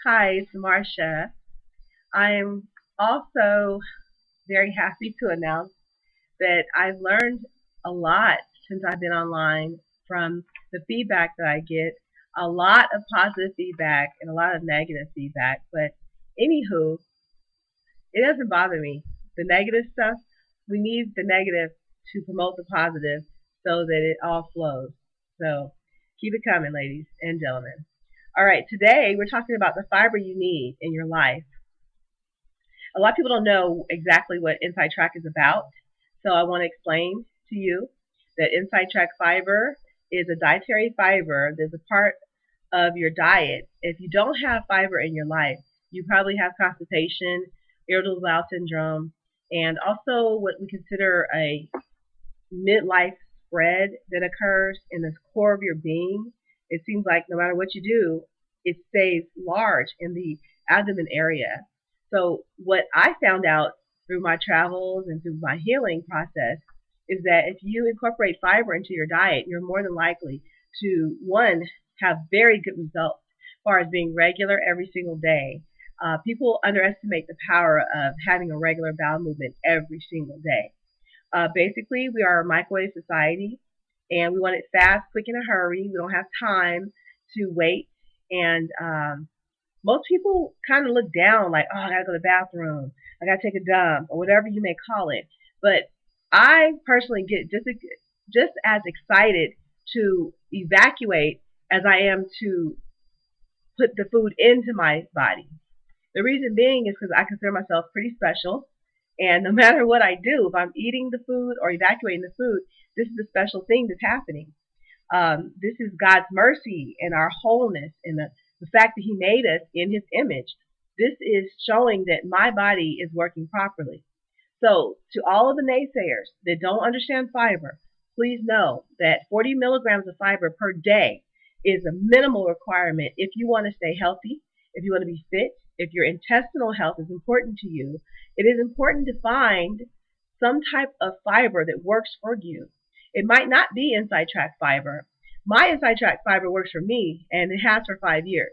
Hi, it's Marcia. I'm also very happy to announce that I've learned a lot since I've been online from the feedback that I get. A lot of positive feedback and a lot of negative feedback. But anywho, it doesn't bother me. The negative stuff, we need the negative to promote the positive so that it all flows. So keep it coming, ladies and gentlemen. All right, today we're talking about the fiber you need in your life. A lot of people don't know exactly what Inside Track is about, so I want to explain to you that Inside Track fiber is a dietary fiber. There's a part of your diet. If you don't have fiber in your life, you probably have constipation, irritable bowel syndrome, and also what we consider a midlife spread that occurs in the core of your being. It seems like no matter what you do, it stays large in the abdomen area. So, what I found out through my travels and through my healing process is that if you incorporate fiber into your diet, you're more than likely to, one, have very good results as far as being regular every single day. People underestimate the power of having a regular bowel movement every single day. Basically, we are a microwave society and we want it fast, quick, in a hurry. We don't have time to wait. And most people kind of look down like, oh, I got to go to the bathroom. I got to take a dump or whatever you may call it. But I personally get just as excited to evacuate as I am to put the food into my body. The reason being is because I consider myself pretty special. And no matter what I do, if I'm eating the food or evacuating the food, this is a special thing that's happening. This is God's mercy and our wholeness and the fact that He made us in His image. This is showing that my body is working properly. So, to all of the naysayers that don't understand fiber, please know that 40 milligrams of fiber per day is a minimal requirement if you want to stay healthy, if you want to be fit, if your intestinal health is important to you. It is important to find some type of fiber that works for you. It might not be inside track fiber. My inside track fiber works for me, and it has for 5 years.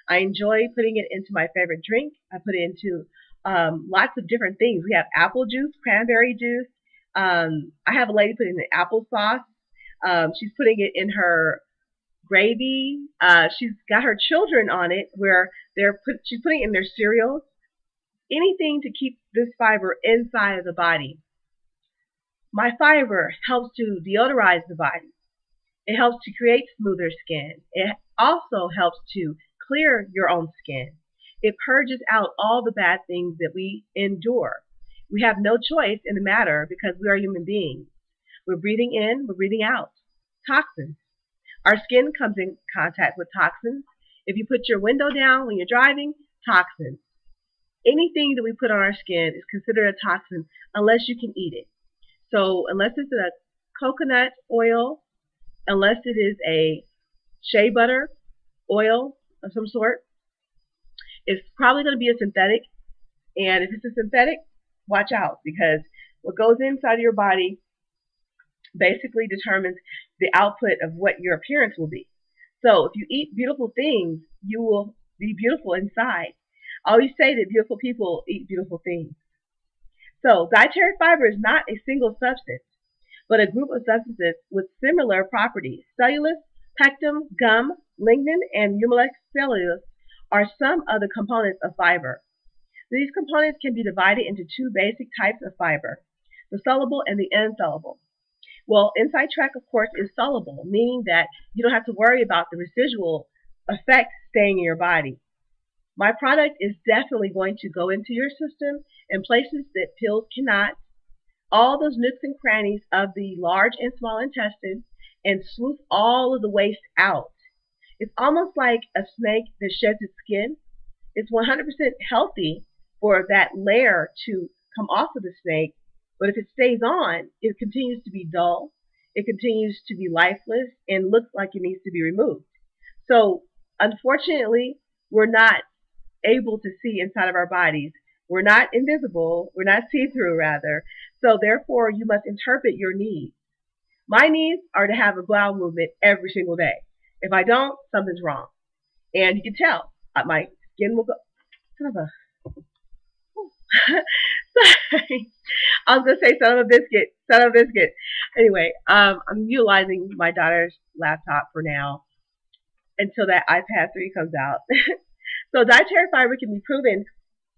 I enjoy putting it into my favorite drink. I put it into lots of different things. We have apple juice, cranberry juice. I have a lady putting the applesauce. She's putting it in her gravy. She's got her children on it where she's putting it in their cereals. Anything to keep this fiber inside of the body. My fiber helps to deodorize the body. It helps to create smoother skin. It also helps to clear your own skin. It purges out all the bad things that we endure. We have no choice in the matter because we are human beings. We're breathing in, we're breathing out. Toxins. Our skin comes in contact with toxins. If you put your window down when you're driving, toxins. Anything that we put on our skin is considered a toxin unless you can eat it. So unless it's a coconut oil, unless it is a shea butter oil of some sort, it's probably going to be a synthetic. And if it's a synthetic, watch out because what goes inside of your body basically determines the output of what your appearance will be. So if you eat beautiful things, you will be beautiful inside. I always say that beautiful people eat beautiful things. So dietary fiber is not a single substance, but a group of substances with similar properties. Cellulose, pectin, gum, lignin, and humulose cellulose are some of the components of fiber. These components can be divided into two basic types of fiber, the soluble and the insoluble. Well, inside track, of course, is soluble, meaning that you don't have to worry about the residual effects staying in your body. My product is definitely going to go into your system in places that pills cannot, all those nooks and crannies of the large and small intestine, and swoop all of the waste out. It's almost like a snake that sheds its skin. It's 100% healthy for that layer to come off of the snake, but if it stays on, it continues to be dull, it continues to be lifeless, and looks like it needs to be removed. So, unfortunately, we're not able to see inside of our bodies. We're not invisible. We're not see-through, rather. So therefore, you must interpret your needs. My needs are to have a bowel movement every single day. If I don't, something's wrong. And you can tell. My skin will go. Son of a. Sorry. I was gonna say son of a biscuit. Son of a biscuit. Anyway, I'm utilizing my daughter's laptop for now until that iPad 3 comes out. So dietary fiber can be proven,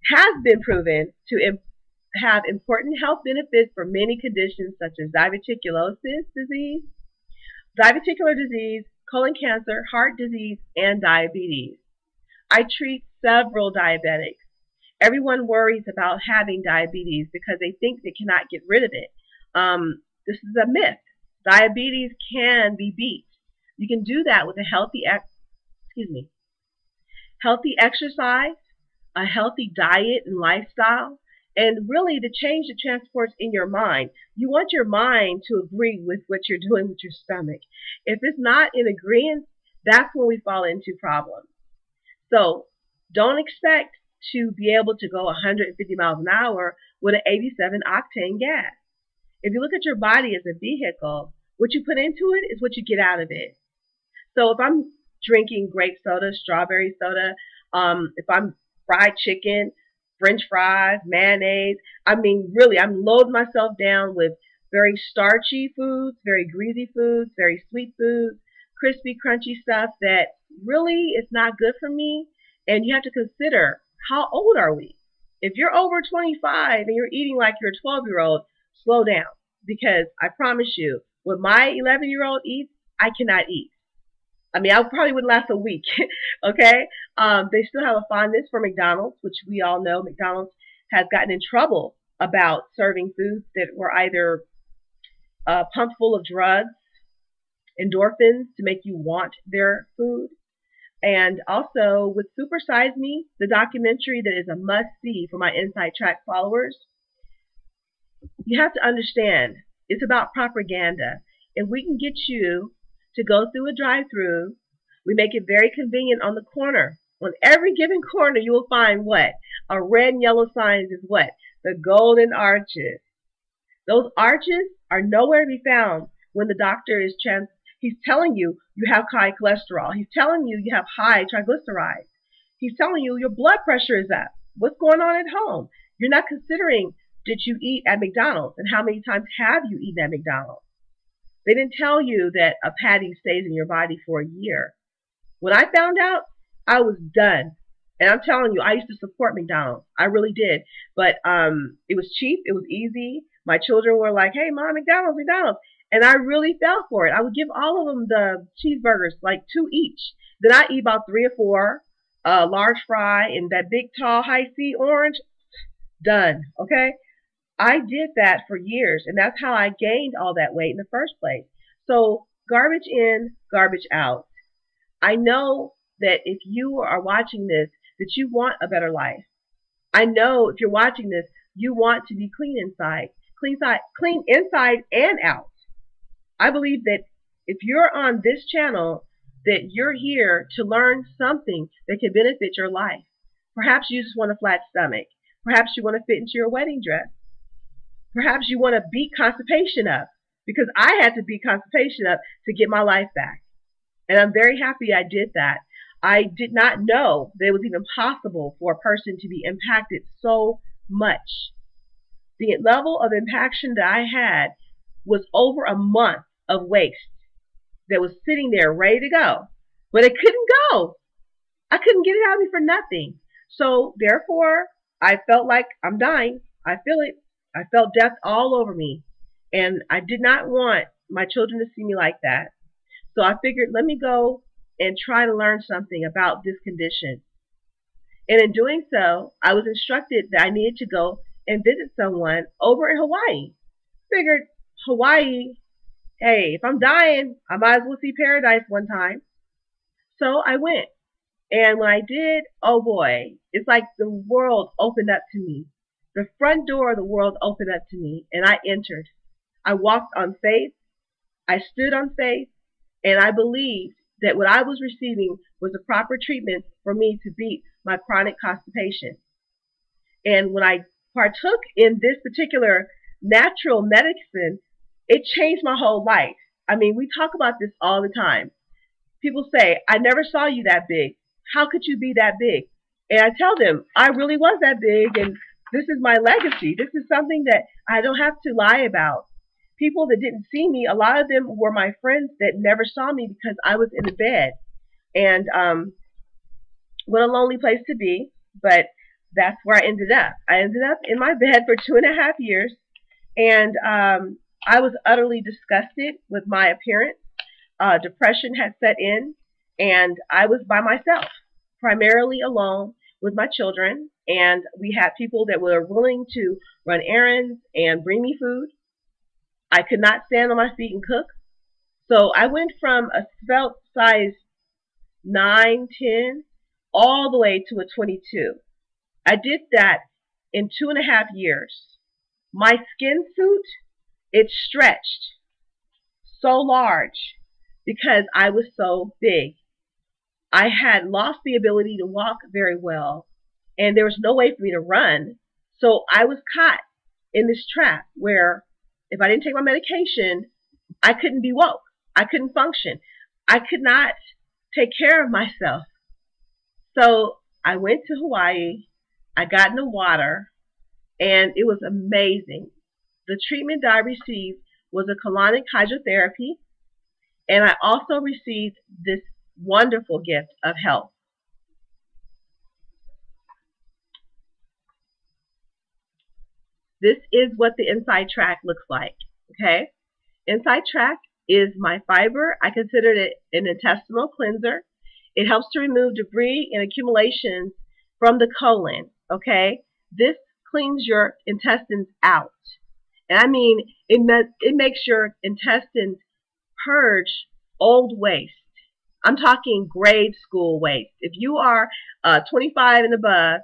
has been proven to have important health benefits for many conditions such as diverticulosis disease, diverticular disease, colon cancer, heart disease, and diabetes. I treat several diabetics. Everyone worries about having diabetes because they think they cannot get rid of it. This is a myth. Diabetes can be beat. You can do that with a healthy exercise, a healthy diet and lifestyle, and really the change that transports in your mind. You want your mind to agree with what you're doing with your stomach. If it's not in agreement, that's when we fall into problems. So don't expect to be able to go 150 miles an hour with an 87 octane gas. If you look at your body as a vehicle, what you put into it is what you get out of it. So if I'm drinking grape soda, strawberry soda, if I'm fried chicken, French fries, mayonnaise, I mean, really, I'm loading myself down with very starchy foods, very greasy foods, very sweet foods, crispy, crunchy stuff that really is not good for me. And you have to consider, how old are we? If you're over 25 and you're eating like you're a 12-year-old, slow down. Because I promise you, what my 11-year-old eats, I cannot eat. I mean, I probably wouldn't last a week, okay? They still have a fondness for McDonald's, which we all know McDonald's has gotten in trouble about serving foods that were either pumped full of drugs, endorphins to make you want their food. And also with Super Size Me, the documentary that is a must-see for my Inside Track followers, you have to understand, it's about propaganda. If we can get you to go through a drive-through, we make it very convenient on the corner. On every given corner, you will find what? A red and yellow sign is what? The golden arches. Those arches are nowhere to be found when the doctor is he's telling you you have high cholesterol. He's telling you you have high triglycerides. He's telling you your blood pressure is up. What's going on at home? You're not considering, did you eat at McDonald's and how many times have you eaten at McDonald's? They didn't tell you that a patty stays in your body for a year. When I found out, I was done. And I'm telling you, I used to support McDonald's. I really did. But it was cheap. It was easy. My children were like, hey, Mom, McDonald's, McDonald's. And I really fell for it. I would give all of them the cheeseburgers, like 2 each. Then I eat about 3 or 4, large fry, and that big, tall, high-C orange. Done. Okay? I did that for years, and that's how I gained all that weight in the first place. So garbage in, garbage out. I know that if you are watching this, that you want a better life. I know if you're watching this, you want to be clean inside, clean inside and out. I believe that if you're on this channel, that you're here to learn something that can benefit your life. Perhaps you just want a flat stomach. Perhaps you want to fit into your wedding dress. Perhaps you want to beat constipation up, because I had to beat constipation up to get my life back. And I'm very happy I did that. I did not know that it was even possible for a person to be impacted so much. The level of impaction that I had was over a month of waste that was sitting there ready to go, but it couldn't go. I couldn't get it out of me for nothing. So therefore, I felt like I'm dying. I feel it. I felt death all over me. And I did not want my children to see me like that. So I figured, let me go and try to learn something about this condition. And in doing so, I was instructed that I needed to go and visit someone over in Hawaii. Figured, Hawaii, hey, if I'm dying, I might as well see paradise one time. So I went. And when I did, oh boy, it's like the world opened up to me. The front door of the world opened up to me, and I entered. I walked on faith. I stood on faith, and I believed that what I was receiving was the proper treatment for me to beat my chronic constipation. And when I partook in this particular natural medicine, it changed my whole life. I mean, we talk about this all the time. People say, I never saw you that big. How could you be that big? And I tell them, I really was that big, and this is my legacy. This is something that I don't have to lie about. People that didn't see me, a lot of them were my friends that never saw me because I was in the bed. And what a lonely place to be, but that's where I ended up. I ended up in my bed for 2.5 years, and I was utterly disgusted with my appearance. Depression had set in, and I was by myself, primarily alone with my children. And we had people that were willing to run errands and bring me food. I could not stand on my feet and cook. So I went from a svelte size 9, 10, all the way to a 22. I did that in 2.5 years. My skin suit, it stretched so large because I was so big. I had lost the ability to walk very well, and there was no way for me to run. So I was caught in this trap where if I didn't take my medication, I couldn't be woke. I couldn't function. I could not take care of myself. So I went to Hawaii. I got in the water, and it was amazing. The treatment that I received was a colonic hydrotherapy, and I also received this wonderful gift of health. This is what the inside tract looks like. Okay? Inside tract is my fiber. I consider it an intestinal cleanser. It helps to remove debris and accumulations from the colon. Okay? This cleans your intestines out. And I mean, it makes your intestines purge old waste. I'm talking grade school waste. If you are 25 and above,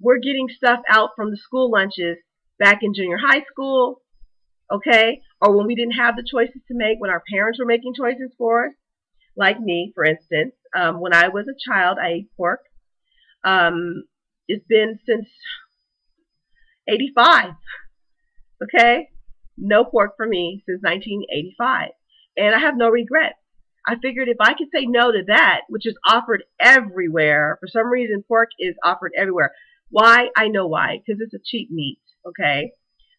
we're getting stuff out from the school lunches back in junior high school, okay? Or when we didn't have the choices to make, when our parents were making choices for us, like me, for instance. When I was a child, I ate pork. It's been since 85, okay? No pork for me since 1985. And I have no regrets. I figured if I could say no to that, which is offered everywhere, for some reason pork is offered everywhere. Why? I know why. Because it's a cheap meat, okay?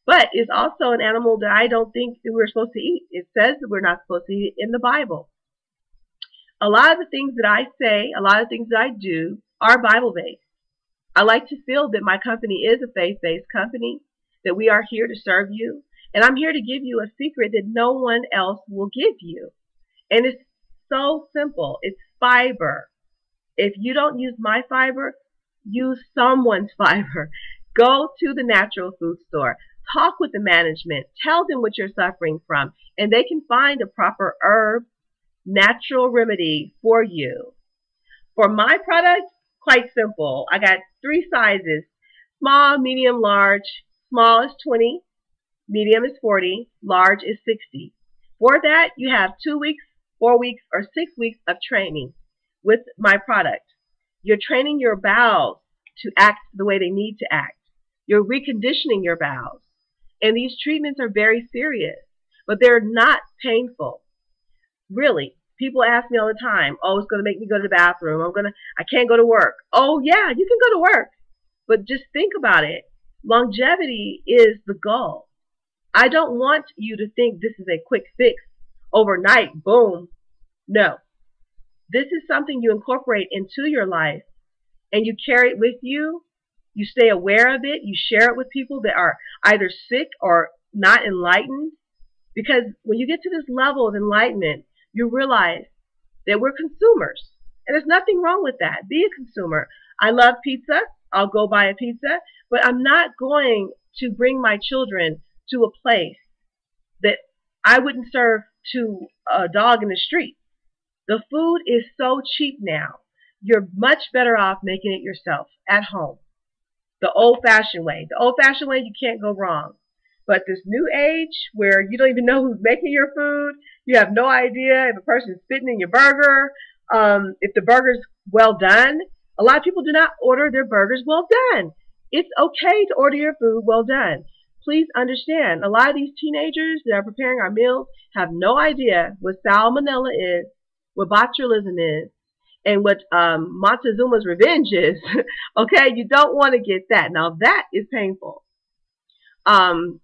But it's also an animal that I don't think that we're supposed to eat. It says that we're not supposed to eat it in the Bible. A lot of the things that I say, a lot of things that I do are Bible-based. I like to feel that my company is a faith-based company, that we are here to serve you. And I'm here to give you a secret that no one else will give you. And it's so simple. It's fiber. If you don't use my fiber, use someone's fiber. Go to the natural food store. Talk with the management. Tell them what you're suffering from. And they can find a proper herb, natural remedy for you. For my product, quite simple. I got 3 sizes. Small, medium, large. Small is 20. Medium is 40. Large is 60. For that, you have 2 weeks, 4 weeks, or 6 weeks of training with my product. You're training your bowels to act the way they need to act. You're reconditioning your bowels. And these treatments are very serious, but they're not painful. Really, people ask me all the time, oh, it's going to make me go to the bathroom. I can't go to work. Oh, yeah, you can go to work. But just think about it. Longevity is the goal. I don't want you to think this is a quick fix, overnight, boom. No. This is something you incorporate into your life, and you carry it with you. You stay aware of it. You share it with people that are either sick or not enlightened. Because when you get to this level of enlightenment, you realize that we're consumers. And there's nothing wrong with that. Be a consumer. I love pizza. I'll go buy a pizza. But I'm not going to bring my children to a place that I wouldn't serve to a dog in the street. The food is so cheap now. You're much better off making it yourself at home. The old-fashioned way. The old-fashioned way, you can't go wrong. But this new age where you don't even know who's making your food, you have no idea if a person's spitting in your burger, if the burger's well done. A lot of people do not order their burgers well done. It's okay to order your food well done. Please understand, a lot of these teenagers that are preparing our meals have no idea what salmonella is, what botulism is, and what Montezuma's revenge is. Okay, you don't want to get that. Now that is painful. Um,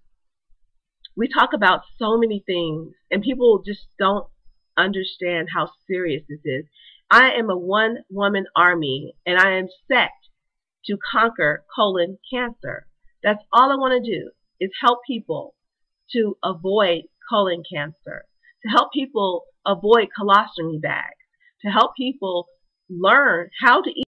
we talk about so many things, and people just don't understand how serious this is. I am a one-woman army, and I am set to conquer colon cancer. That's all I want to do is help people to avoid colon cancer, to help people avoid colostomy bags, to help people learn how to eat